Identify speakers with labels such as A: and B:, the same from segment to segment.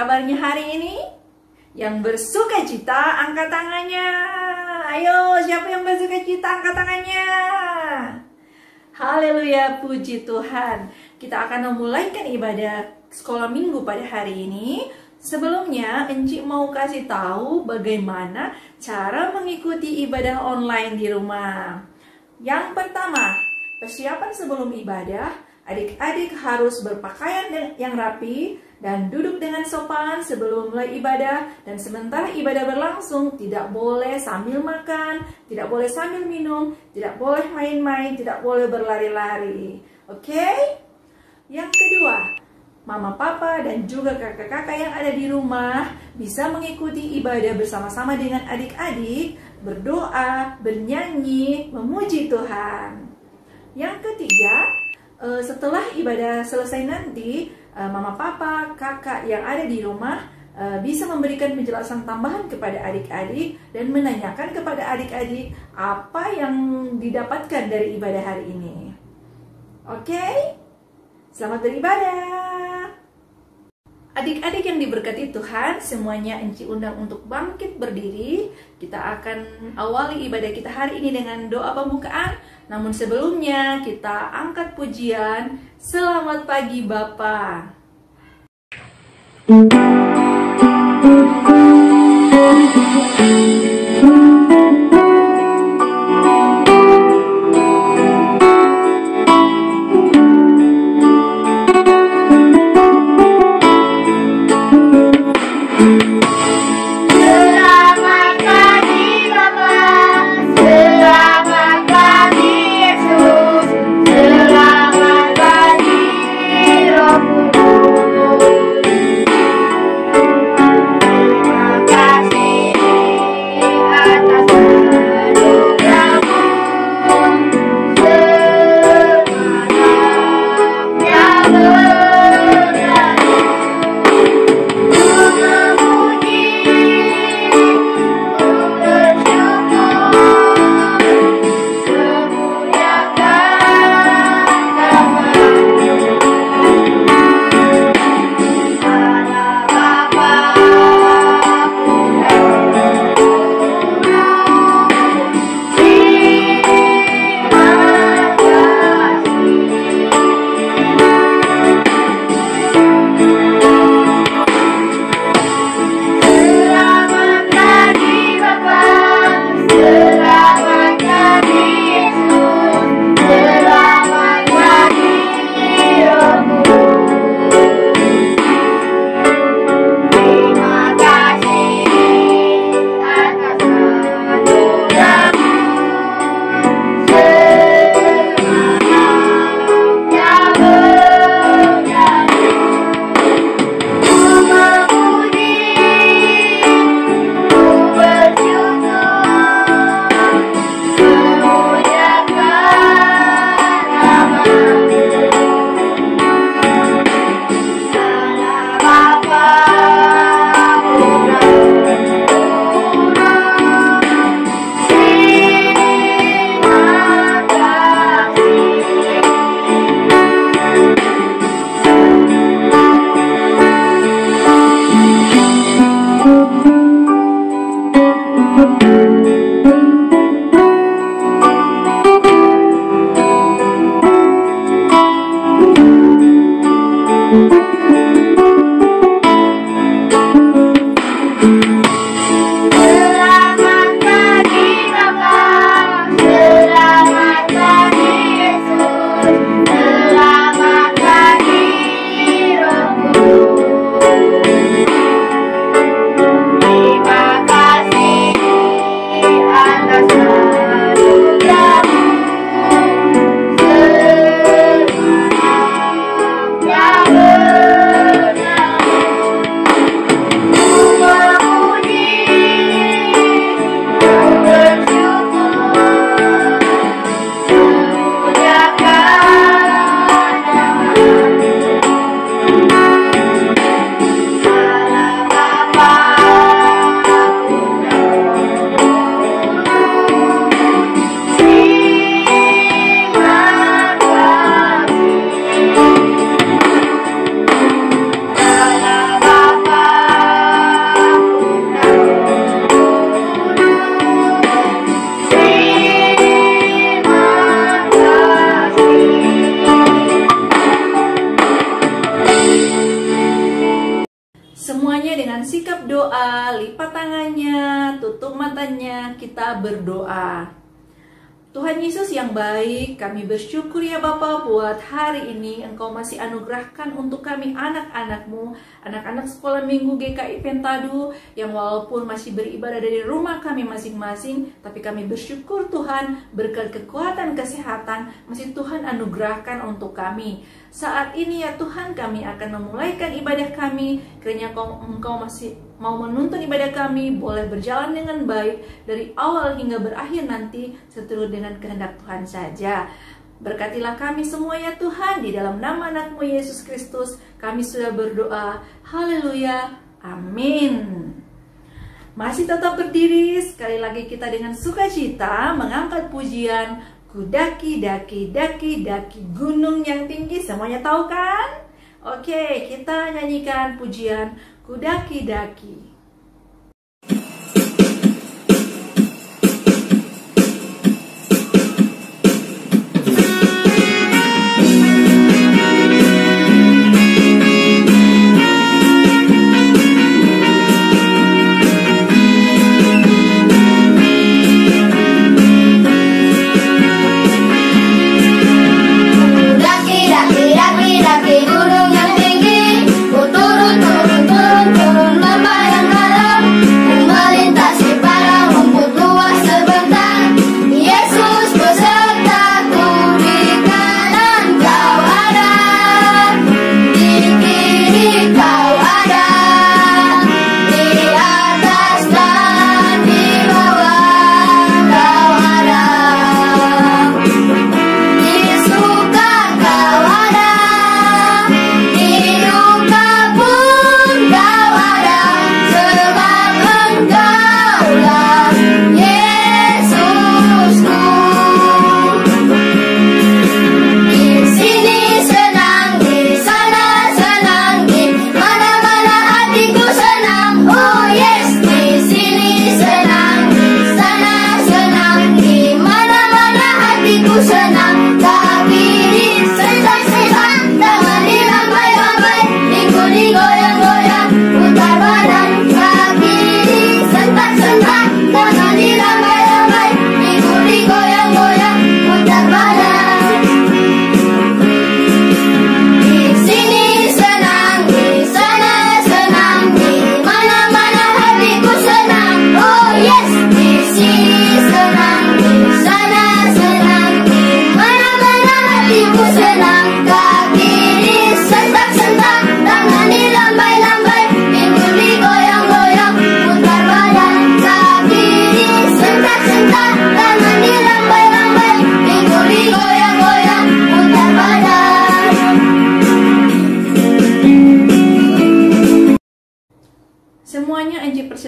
A: kabarnya hari ini? Yang bersuka cita angkat tangannya. Ayo, siapa yang bersuka cita angkat tangannya? Haleluya, puji Tuhan. Kita akan memulaikan ibadah sekolah minggu pada hari ini. Sebelumnya, Enci mau kasih tahu bagaimana cara mengikuti ibadah online di rumah. Yang pertama, persiapan sebelum ibadah. Adik-adik harus berpakaian yang rapi dan duduk dengan sopan sebelum mulai ibadah. Dan sementara ibadah berlangsung, tidak boleh sambil makan, tidak boleh sambil minum, tidak boleh main-main, tidak boleh berlari-lari. Oke? Yang kedua, mama, papa, dan juga kakak-kakak yang ada di rumah bisa mengikuti ibadah bersama-sama dengan adik-adik, berdoa, bernyanyi, memuji Tuhan. Yang ketiga, setelah ibadah selesai nanti, mama, papa, kakak yang ada di rumah bisa memberikan penjelasan tambahan kepada adik-adik dan menanyakan kepada adik-adik apa yang didapatkan dari ibadah hari ini. Oke? Selamat beribadah! Adik-adik yang diberkati Tuhan, semuanya Enci undang untuk bangkit berdiri. Kita akan awali ibadah kita hari ini dengan doa pembukaan. Namun sebelumnya kita angkat pujian. Selamat pagi Bapa. keselamatannya, kita berdoa. Tuhan Yesus yang baik, kami bersyukur ya Bapa buat hari ini Engkau masih anugerahkan untuk kami anak-anak-Mu, anak-anak sekolah minggu GKI Pentadu yang walaupun masih beribadah dari rumah kami masing-masing, tapi kami bersyukur Tuhan berkat kekuatan kesehatan masih Tuhan anugerahkan untuk kami. Saat ini ya Tuhan, kami akan memulaikan ibadah kami. Kiranya Engkau masih mau menuntun ibadah kami boleh berjalan dengan baik dari awal hingga berakhir nanti seturut dengan kehendak Tuhan saja. Berkatilah kami semua ya Tuhan, di dalam nama anak-Mu Yesus Kristus kami sudah berdoa. Haleluya, amin. Masih tetap berdiri, sekali lagi kita dengan sukacita mengangkat pujian Ku daki, daki, daki, daki gunung yang tinggi. Semuanya tahu kan? Oke, kita nyanyikan pujian Ku daki, daki.
B: Gunung yang tinggi, ku turun, turun, turun, turun lembah yang dalam.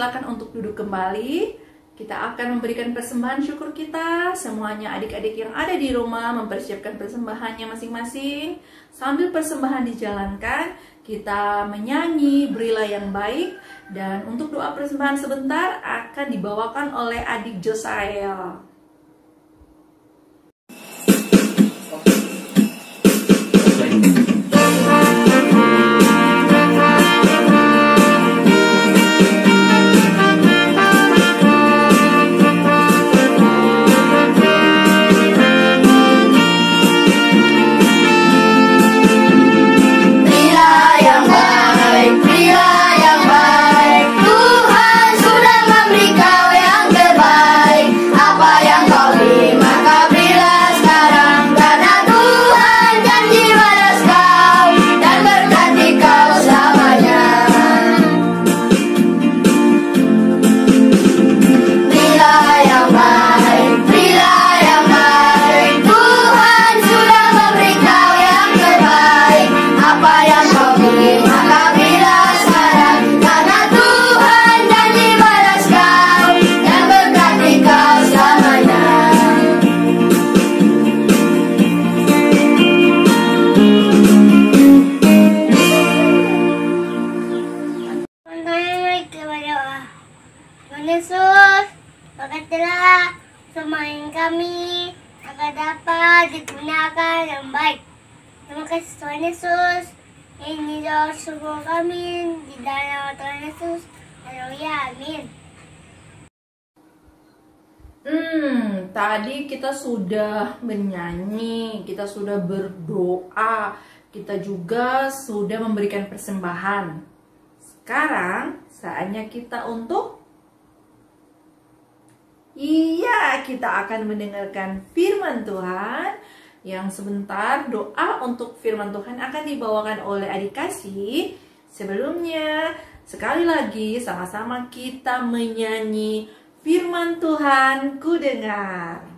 A: persilakan untuk duduk kembali. Kita akan memberikan persembahan syukur kita. Semuanya adik-adik yang ada di rumah mempersiapkan persembahannya masing-masing. Sambil persembahan dijalankan, kita menyanyi Berilah yang Baik. Dan untuk doa persembahan sebentar akan dibawakan oleh adik Josiah.
B: Yesus, berkatilah sembahyang kami agar dapat digunakan yang baik. Terima kasih Tuhan Yesus. Ini doa syukur kami di dalam nama Tuhan Yesus. Haleluya, amin.
A: Tadi kita sudah menyanyi, kita sudah berdoa, kita juga sudah memberikan persembahan. Sekarang saatnya kita untuk kita akan mendengarkan firman Tuhan. Yang sebentar doa untuk firman Tuhan akan dibawakan oleh adik kasih. Sebelumnya, sekali lagi sama-sama kita menyanyi firman Tuhan ku dengar.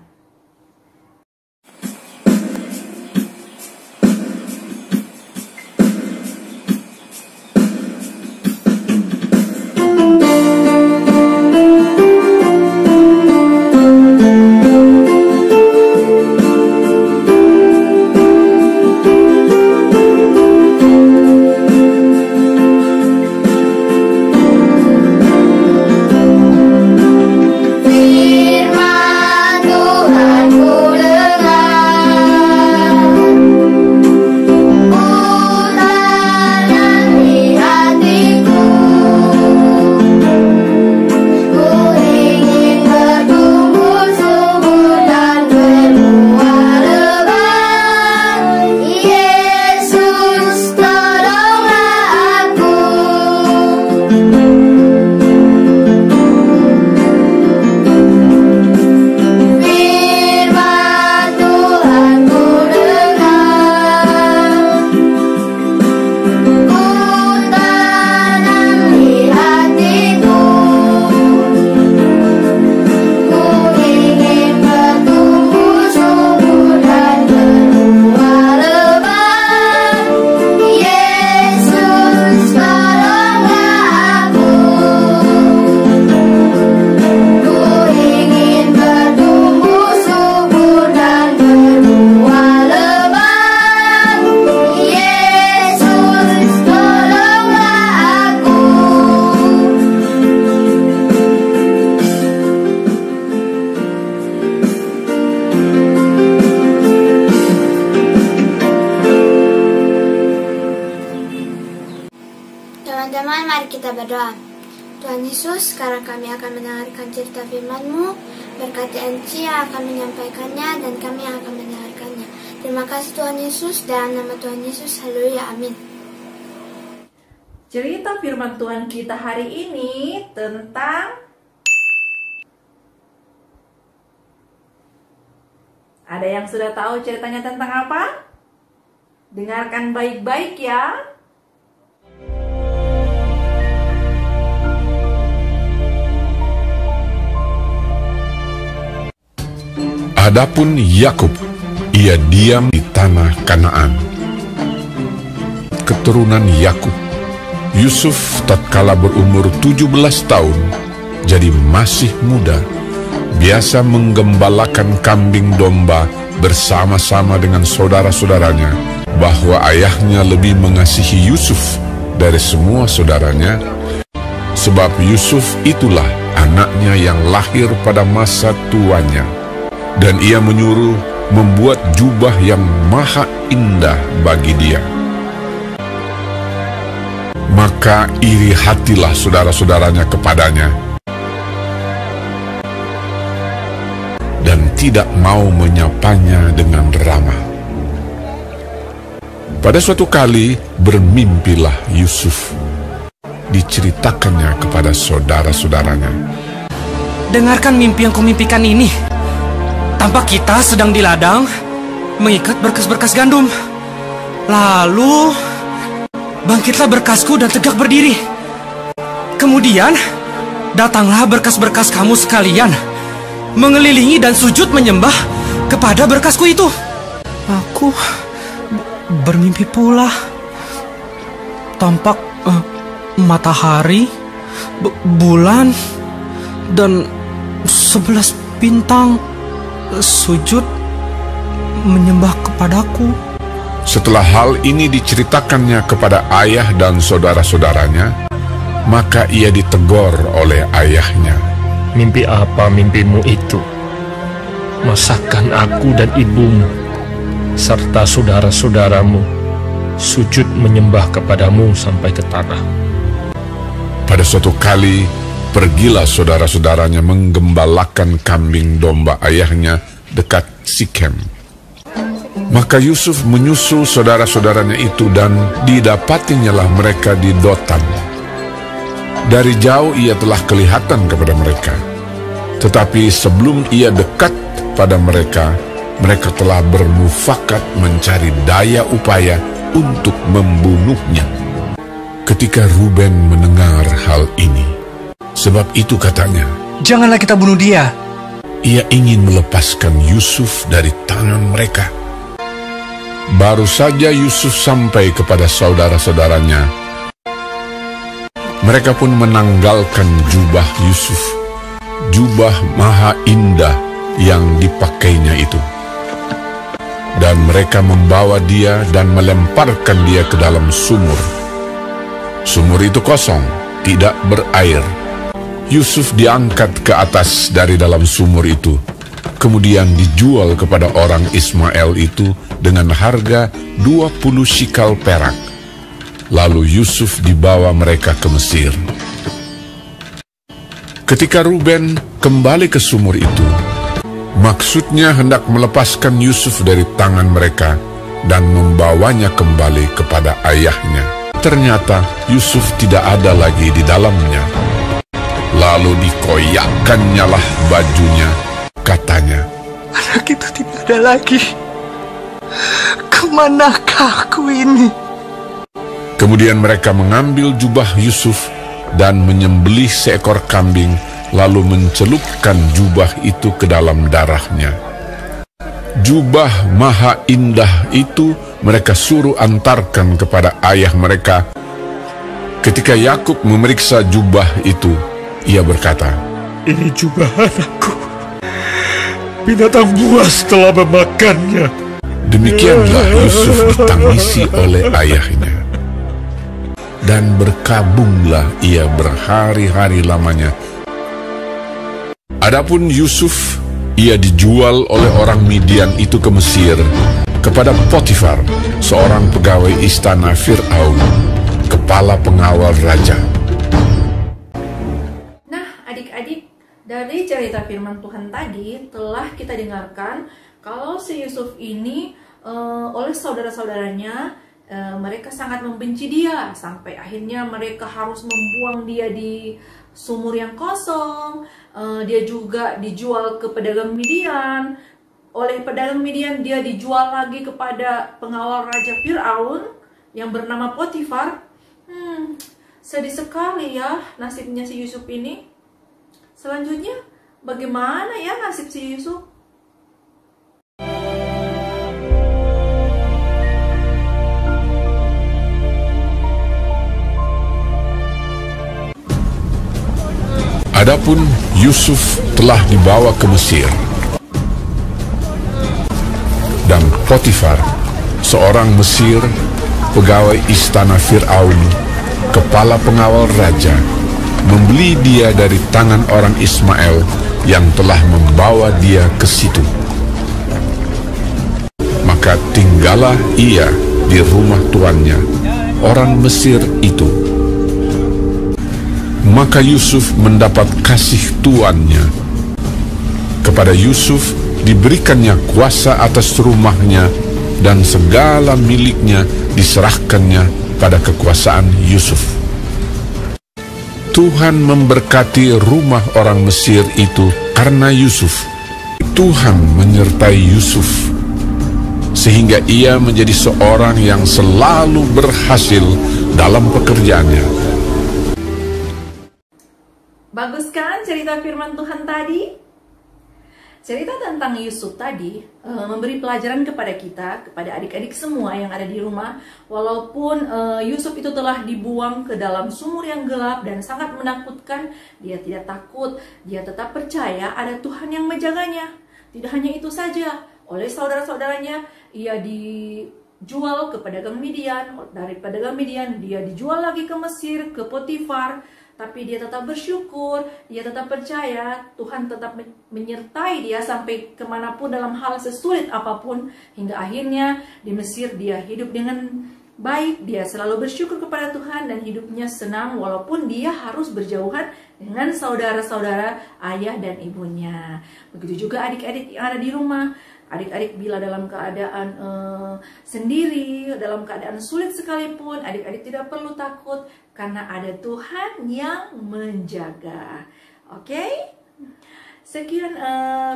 B: Teman-teman, mari kita berdoa. Tuhan Yesus, sekarang kami akan mendengarkan cerita firman-Mu. Berkati Enci yang akan menyampaikannya dan kami yang akan mendengarkannya. Terima kasih Tuhan Yesus, dalam nama Tuhan Yesus, haleluya, amin.
A: Cerita firman Tuhan kita hari ini tentang ada yang sudah tahu ceritanya tentang apa? Dengarkan baik-baik ya.
C: Adapun Yakub, ia diam di tanah Kanaan. Keturunan Yakub, Yusuf tatkala berumur 17 tahun, jadi masih muda, biasa menggembalakan kambing domba bersama-sama dengan saudara-saudaranya, bahwa ayahnya lebih mengasihi Yusuf dari semua saudaranya, sebab Yusuf itulah anaknya yang lahir pada masa tuanya. Dan ia menyuruh membuat jubah yang maha indah bagi dia. Maka iri hatilah saudara-saudaranya kepadanya, dan tidak mau menyapanya dengan ramah. Pada suatu kali bermimpilah Yusuf. Diceritakannya kepada saudara-saudaranya.
D: Dengarkan mimpi yang kumimpikan ini. Tampak kita sedang di ladang mengikat berkas-berkas gandum. Lalu bangkitlah berkasku dan tegak berdiri. Kemudian datanglah berkas-berkas kamu sekalian, mengelilingi dan sujud menyembah kepada berkasku itu. Aku bermimpi pula. Tampak matahari, bulan, dan 11 bintang sujud menyembah kepadaku.
C: Setelah hal ini diceritakannya kepada ayah dan saudara-saudaranya, maka ia ditegur oleh ayahnya.
E: Mimpi apa mimpimu itu? Masakan aku dan ibumu serta saudara-saudaramu sujud menyembah kepadamu sampai ke tanah?
C: Pada suatu kali pergilah saudara-saudaranya menggembalakan kambing domba ayahnya dekat Sikem. Maka Yusuf menyusul saudara-saudaranya itu dan didapatinyalah mereka di Dotan. Dari jauh ia telah kelihatan kepada mereka. Tetapi sebelum ia dekat pada mereka, mereka telah bermufakat mencari daya upaya untuk membunuhnya. Ketika Ruben mendengar hal ini, sebab itu katanya,
D: "Janganlah kita bunuh dia."
C: Ia ingin melepaskan Yusuf dari tangan mereka. Baru saja Yusuf sampai kepada saudara-saudaranya, mereka pun menanggalkan jubah Yusuf, jubah maha indah yang dipakainya itu. Dan mereka membawa dia dan melemparkan dia ke dalam sumur. Sumur itu kosong, tidak berair. Yusuf diangkat ke atas dari dalam sumur itu, kemudian dijual kepada orang Ismail itu dengan harga 20 shikal perak. Lalu Yusuf dibawa mereka ke Mesir. Ketika Ruben kembali ke sumur itu, maksudnya hendak melepaskan Yusuf dari tangan mereka dan membawanya kembali kepada ayahnya. Ternyata Yusuf tidak ada lagi di dalamnya. Lalu dikoyakkannyalah bajunya, katanya,
D: Anak itu tidak ada lagi. Kemanakah aku ini?
C: Kemudian mereka mengambil jubah Yusuf dan menyembelih seekor kambing, lalu mencelupkan jubah itu ke dalam darahnya. Jubah maha indah itu mereka suruh antarkan kepada ayah mereka. Ketika Yakub memeriksa jubah itu, ia berkata,
E: Ini jubah anakku. Binatang buas telah memakannya.
C: Demikianlah Yusuf ditangisi oleh ayahnya. Dan berkabunglah ia berhari-hari lamanya. Adapun Yusuf, ia dijual oleh orang Midian itu ke Mesir, kepada Potifar, seorang pegawai istana Fir'aun, kepala pengawal raja.
A: Nah, adik-adik, dari cerita firman Tuhan tadi telah kita dengarkan kalau si Yusuf ini oleh saudara-saudaranya mereka sangat membenci dia, sampai akhirnya mereka harus membuang dia di sumur yang kosong. Dia juga dijual ke pedagang Midian. Oleh pedagang Midian dia dijual lagi kepada pengawal raja Fir'aun yang bernama Potifar. Sedih sekali ya nasibnya si Yusuf ini. Selanjutnya bagaimana ya nasib si Yusuf?
C: Adapun Yusuf telah dibawa ke Mesir, dan Potifar, seorang Mesir, pegawai istana Fir'aun, kepala pengawal raja, membeli dia dari tangan orang Ismail yang telah membawa dia ke situ. Maka tinggallah ia di rumah tuannya, orang Mesir itu. Maka Yusuf mendapat kasih tuannya. Kepada Yusuf diberikannya kuasa atas rumahnya, dan segala miliknya diserahkannya pada kekuasaan Yusuf. Tuhan memberkati rumah orang Mesir itu karena Yusuf. Tuhan menyertai Yusuf, sehingga ia menjadi seorang yang selalu berhasil dalam pekerjaannya.
A: Bagus kan cerita firman Tuhan tadi? Cerita tentang Yusuf tadi memberi pelajaran kepada kita, kepada adik-adik semua yang ada di rumah. Walaupun Yusuf itu telah dibuang ke dalam sumur yang gelap dan sangat menakutkan, dia tidak takut, dia tetap percaya ada Tuhan yang menjaganya. Tidak hanya itu saja, oleh saudara-saudaranya ia dijual ke pedagang Midian. Dari pedagang Midian dia dijual lagi ke Mesir, ke Potifar. Tapi dia tetap bersyukur, dia tetap percaya, Tuhan tetap menyertai dia sampai kemanapun dalam hal sesulit apapun. Hingga akhirnya di Mesir dia hidup dengan baik, dia selalu bersyukur kepada Tuhan dan hidupnya senang walaupun dia harus berjauhan dengan saudara-saudara ayah dan ibunya. Begitu juga adik-adik yang ada di rumah. Adik-adik bila dalam keadaan sendiri, dalam keadaan sulit sekalipun, adik-adik tidak perlu takut karena ada Tuhan yang menjaga. Oke? Sekian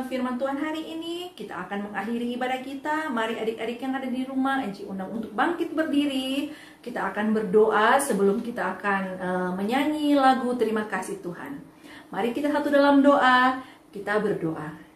A: firman Tuhan hari ini. Kita akan mengakhiri ibadah kita. Mari adik-adik yang ada di rumah, Enci undang untuk bangkit berdiri. Kita akan berdoa sebelum kita akan menyanyi lagu Terima Kasih Tuhan. Mari kita satu dalam doa. Kita berdoa.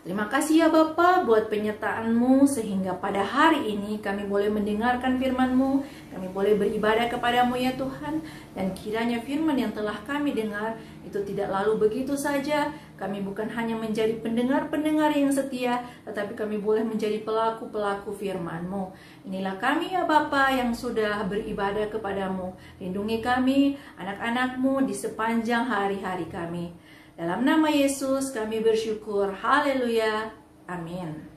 A: Terima kasih ya Bapa buat penyertaan-Mu sehingga pada hari ini kami boleh mendengarkan firman-Mu, kami boleh beribadah kepadamu ya Tuhan, dan kiranya firman yang telah kami dengar itu tidak lalu begitu saja. Kami bukan hanya menjadi pendengar-pendengar yang setia, tetapi kami boleh menjadi pelaku-pelaku firman-Mu. Inilah kami ya Bapa yang sudah beribadah kepadamu. Lindungi kami, anak-anak-Mu di sepanjang hari-hari kami. Dalam nama Yesus kami bersyukur. Haleluya. Amin.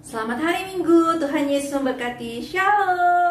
A: Selamat hari Minggu, Tuhan Yesus memberkati. Shalom.